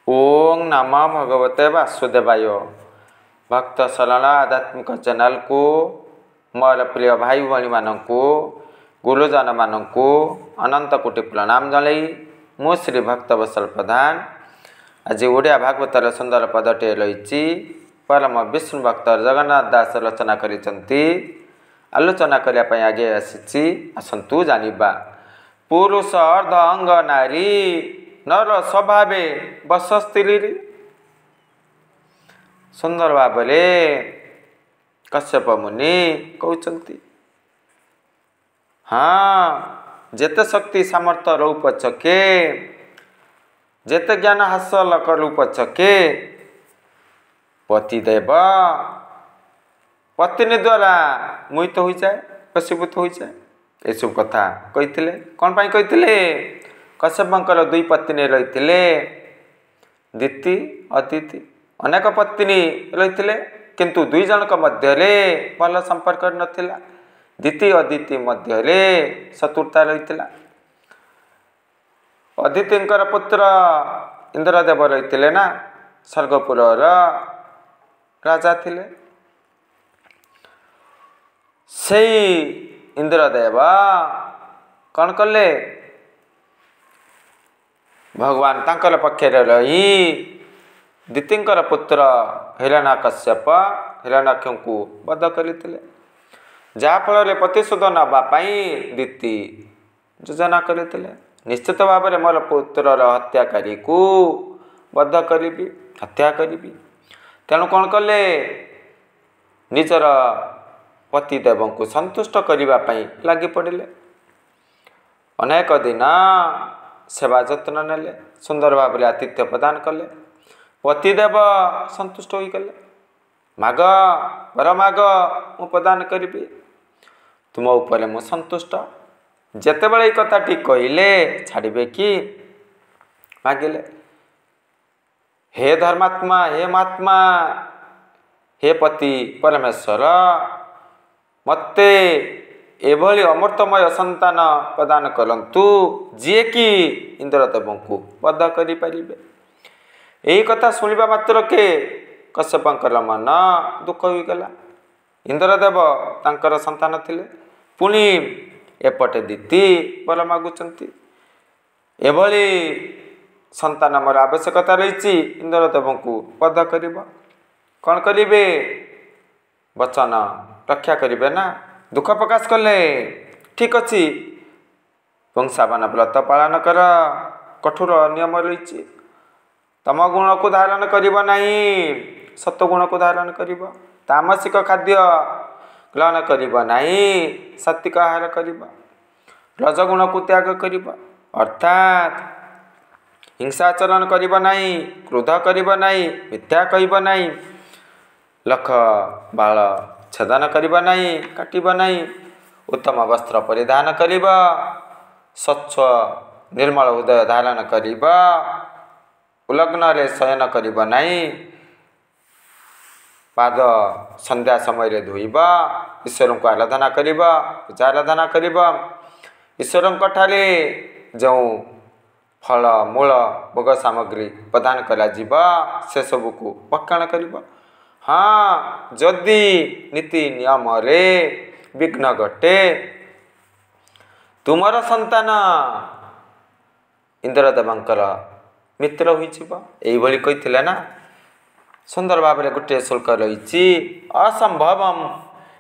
ओं नमः भगवते वासुदेवाय। भक्त सरल आध्यात्मिक चैनल को मोर प्रिय भाई भाई मानू गुरुजन मानू अनंत कोटि प्रणाम जनाई मु श्री भक्त वत्सल प्रधान आज ओडिया भागवतर सुंदर पदटे रही परम विष्णु भक्त जगन्नाथ दास रचना करिसंती आलोचना करने आगे आसी आसतु जानिबा। पुरुष अर्ध अंग नारी नर स्वभावे बस स्त्री। सुंदर भावरे कश्यप मुनि कहते हाँ जेते शक्ति सामर्थ्य रो पछके जेते ज्ञान हासिल करू पछके पतिदेव पत्नी द्वारा मोहित हो जाए वशीभूत हो जाए ये सब कथा कही कौन पाई कही कश्यपंकर दुई पत्नी रही दिति अदिति अनेक पत्नी रही किंतु दुई जनक मध्य भल संपर्क नथिला। दिति अदिति मध्य शत्रुता रही। अदितिंकर पुत्र इंद्रदेव रही ना स्वर्गपुर राजा थिले। से इंद्रदेव कौन कले भगवान तांकर पक्षे रही दितिंकर पुत्र हिरण्यकश्यप हिरण्याक्ष को वध करते जहाँफल प्रतिशोध नापी दिति योजना करते निश्चित भाव में मोर पुत्रर हत्याकारी को वध करी हत्या करी तेणु कौन कले निजर पतिदेव को संतुष्ट करने लगी पड़े। अनेक दिन सेवा जत्न नेले सुंदर भाव आतिथ्य प्रदान कले। पतिदेव संतुष्ट हो गले माग वर माग मु प्रदान करी तुम उपर मु संतुष्ट जेते बळे कथा ठीक कहले छाड़े कि मागिले हे धर्मात्मा हे महात्मा हे पति परमेश्वर मते एभली अमृतमय संतान प्रदान करंतु जी कि इंद्रदेव को वध करि परिबे। यही कथा शुणा मात्र के कश्यपंकर मन दुख हो गला। इंद्रदेव तांकर संतान थिले पुणी एपटे दिति वर मागुचंती एभली संतान मोर आवश्यकता रही इंद्रदेव को वध करिबो कौन करिबे वचन रक्षा करिबे ना दुख प्रकाश कले ठीक अच्छी वंशावन व्रत पालन कर कठोर नियम रही तम गुण को धारण करिबो नहीं सत्वगुण को धारण करिबो तामसिक खाद्य ग्रहण करिबो नहीं सात्विक आहार करिबो रजगुण को त्याग करिबो अर्थात हिंसाचरण करिबो नहीं क्रोध करिबो नहीं मिथ्या कहिबो नहीं लख बाल छेदन करिबो नहीं काटिबो नहीं उत्तम वस्त्र परिधान करिबो स्वच्छ निर्मल हृदय धारण करिबो उलग्न रे शयन करिबो नहीं पाद संध्या समय रे धोइबो ईश्वर को आराधना करिबो पूजा आराधना करिबो ईश्वर ठारे जो फल मूल भोग सामग्री प्रदान करा जीवा से सब को भक्षण करिबो। हाँ जदि नीति नियम रे विघ्न घटे तुमर संतान इंद्रदेवंकर मित्र होई भली कही ना। सुंदर भाव में गोटे शुल्क रही असंभव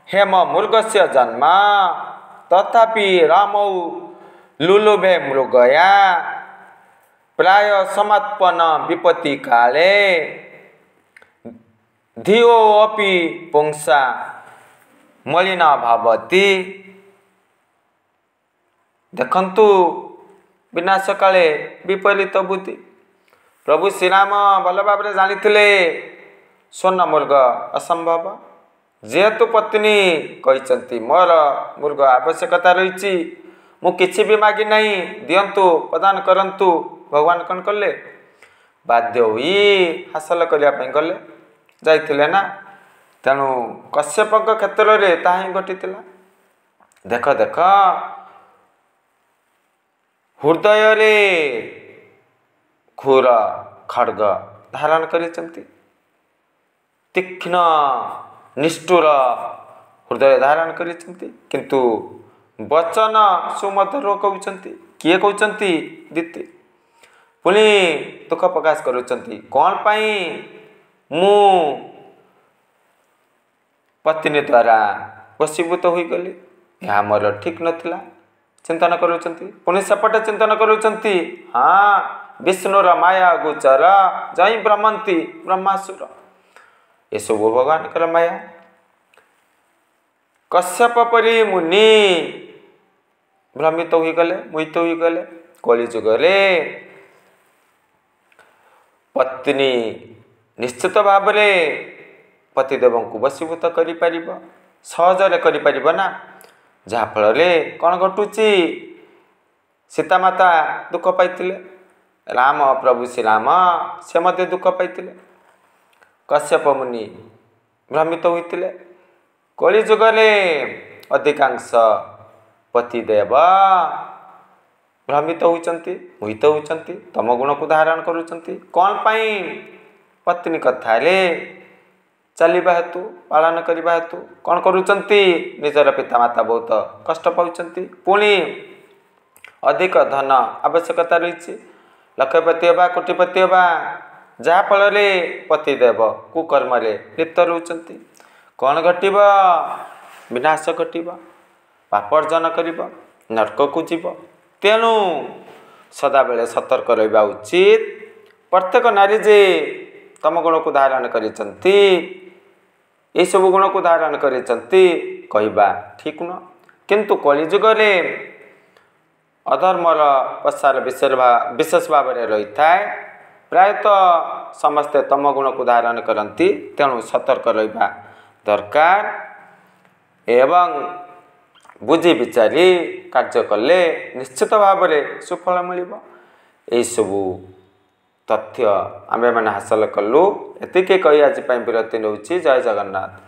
हेम मृगस्य जन्म तथापि रामौ लुलुभे मृगया प्राय समात्पन्न विपत्ति काले धियो अपि पुंसा मलिना भावती। देखंतु विनाश काले विपरीत बुद्धि प्रभु श्रीराम भल भाव में जानी स्वर्ण मृग असंभव जेहेतु पत्नी कहते मोर मृग आवश्यकता रही मु किछि भी मागी नहीं दियंतु प्रदान करंतु भगवान कौन कले बाध्य हुई हासिल करने गले जाइथिले ना। तेणु कश्यपक क्षेत्र में ताही घटी देख देख हृदय रे घोर खड्ग धारण करिसंती, तीक्ष्ण निष्ठुर हृदय धारण करिसंती, किंतु वचन सुमधुर कहउचंती। किए कहउचंती? दिति पुणी दुख प्रकाश करुचंती। कौन पाई मु पत्नी द्वारा वशीभूत हो गली, यह मोर ठीक नथिला चिंतन करुचंती। पुणी सेपटे चिंतन करुचंती, हाँ विष्णुर माया गोचर जई भ्रमंती ब्रह्मासुर, ये सब भगवान कर माया। कश्यप परी मुनि भ्रमित हो गले, मोहित हो गले। कलि जुगरे पत्नी निश्चित भाव पतिदेव को वशीभूत कर सहजरे कर ना, जहाँफल कौन घटुची, सीतामाता दुख पाई, राम प्रभु श्री राम से मध्य दुख पाई। कश्यप मुनि भ्रमित होते। कलि जुगरे अधिकांश पतिदेव भ्रमित होती, मोहित होती, तम गुण को धारण करुँच। कौन पाई? पत्नी कथारे चलवा हेतु, पालन करने हेतु कौन करुँच? निजर पितामाता बहुत कष्ट पाँच। पुणी अधिक धन आवश्यकता रही, लक्षपति होगा कोटिपति होगा, जहाँफल पतिदेव कुकर्म लिप्त रोचंती। कौन घटव? विनाश घटव, पाप अर्जन कर, नरक को जीव। तेणु सदाबले सतर्क रहा उचित। प्रत्येक नारी जे तम गुण को धारण करिसंती, ये सब गुण को धारण करिसंती कहवा ठीक न, किंतु कलिजुगरे अधर्मर प्रसार विशेष भाव में रही थाए। प्रायतः समस्ते तम गुण को धारण करती, तेणु सतर्क रहा दरकार एवं बुझी विचारी कार्य कले निश्चित भाव में सुफल मिल। यही सबू तथ्य आमे मैंने हासिल कलु। एतिके कही आज विरति नौची। जय जगन्नाथ।